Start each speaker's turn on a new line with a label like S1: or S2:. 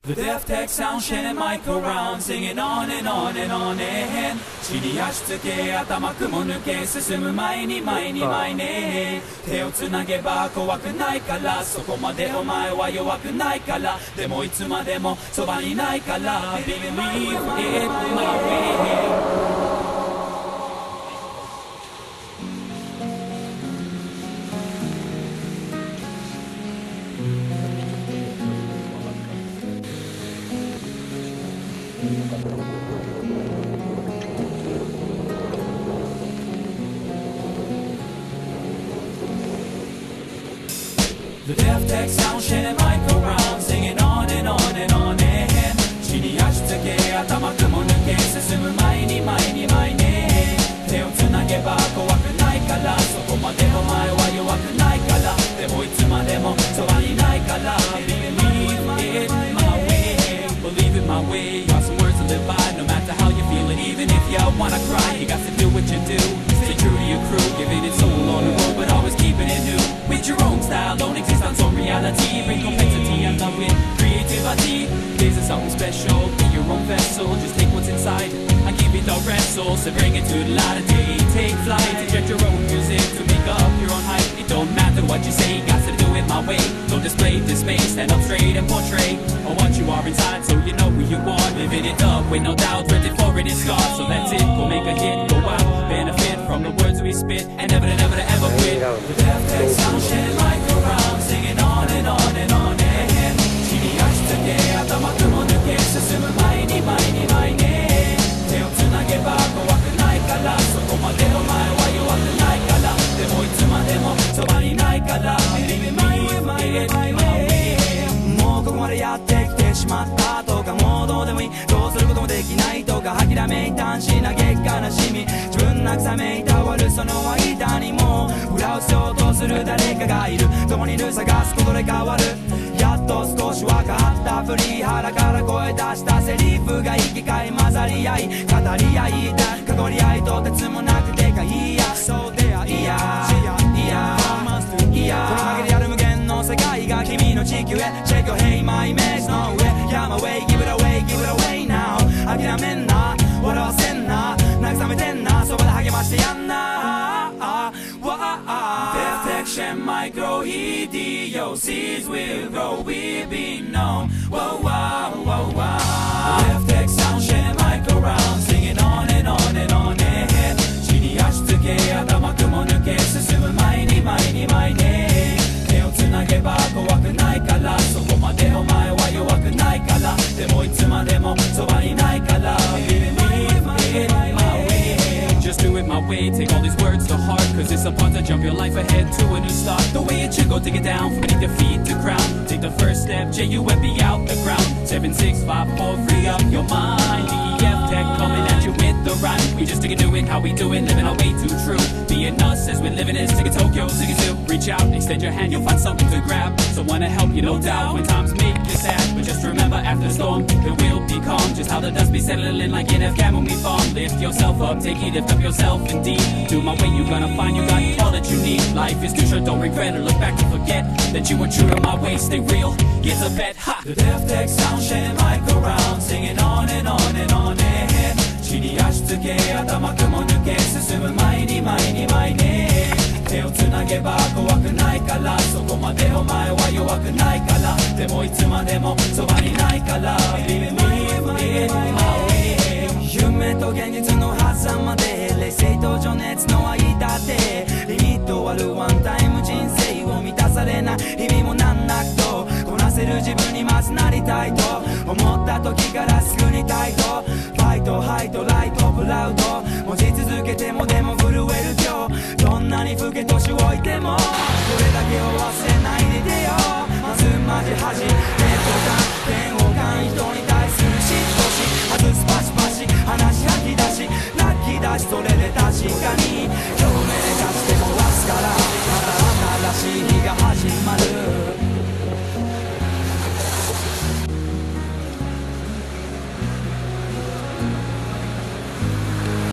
S1: The death tech sound shining mic around singing on and on and on and 地に足つけ頭雲抜け進む前に前に前に手をつなげば怖くないからそこまでお前は弱くないからでもいつまでもそばにないから Believe it my way The death tech sound shining mic around singing on and on and on and 地に足つけ頭雲抜け進む前に前に前に手をつなげば怖くないからそこまでお前は弱くないからでもいつまでもそばにないから Believe it my way Believe it my way You have some words to live by no matter how you feel it even if you wanna cry you got to do what you do Stay true to your crew giving it soul on the road but always keeping it new with your own style, don't exist on some reality. Bring complexity and love with creativity. This is something special, be your own vessel. Just take what's inside and give it the wrestle. So bring it to the light of day. Take flight, inject your own music to make up your own hype. It don't matter what you say, got to do it my way. Don't display dismay, stand up straight and portray what you are inside, so you know who you are. Living it up with no doubt, ready for it is scarred. So that's it, go make a hit, go out, benefit from the words we spit, and never to never to ever quit. The death tech sound shining like around, singing on and on and on and 地に足つけ頭雲抜け進む前に前に前に手をつなげば怖くないからそこまでお前は弱くないからでもいつまでもそばにないから Believe it my way もうここまでやってきてしまったとかもうどうでもいいどうすることもできないとか諦め嘆し嘆き悲しみ自分慰めいたわるその間にも裏打ちようとする誰かがいるどこにいる探すことで変わるやっと少し分かった振り腹から声出したセリフが生き返混ざり合い語り合いた過去に愛とてつもなくでかいやそうではいやいやいやこの限りある無限の世界が君の地球へ Check your hey my image の上 Yeah my way give it away give it away now 諦めんな笑わせんな慰めてんなそばで励ましてやんなPerfection might grow idiocies will grow we'll be known whoa whoa whoa whoa Left X sound shining mic around singing on and on and on and 地に足つけ頭雲抜け進む前に前に前に手をつなげば怖くないからそこまでお前は弱くないからでもいつまでもそばにないから Believe it my way Just do it my way, take all these words to heart Cause it's about to jump your life ahead to a new start The way it should go, take it down from beneath your feet to ground Take the first step, J-U-M-B out the ground 7, 6, 5, 4, free up your mind DEF tech coming at you with the rhyme We just take it, do it, how we do it, living our way too true Being us as we're living is, take it Tokyo, take it to reach out, extend your hand, you'll find something to grab Someone to help you, no doubt, when times make you sad But just remember after the storm, there will be calm Just how the dust be settling like in Afghan when we fall Lift yourself up, take it, lift up yourself indeed Do my way, you're gonna find you got all that you need Life is too short, don't regret it, look back and forget That you were true to my way, stay real, it's a bet, ha! The death tech sound shining mic around Singing on and on and on and 地に足つけ頭雲抜け進む前に前に前に手をつなげば怖くないからそこまでお前は弱くないからでもいつまでもそばにないから Believe it my way 夢と現実の狭間で冷静と情熱の間でリミットあるワンタイム人生を満たされない日々も難なくとこなせる自分にまずなりたいと思った時からすぐに態度ファイトハイトライトプラウド文字続けてもでも震える今日どんなに老け年老いてもこれだけを忘れないでてよまずマジ恥嫌悪人に対する嫉妬し外すパシパシ話吐き出し泣き出しそれで確かに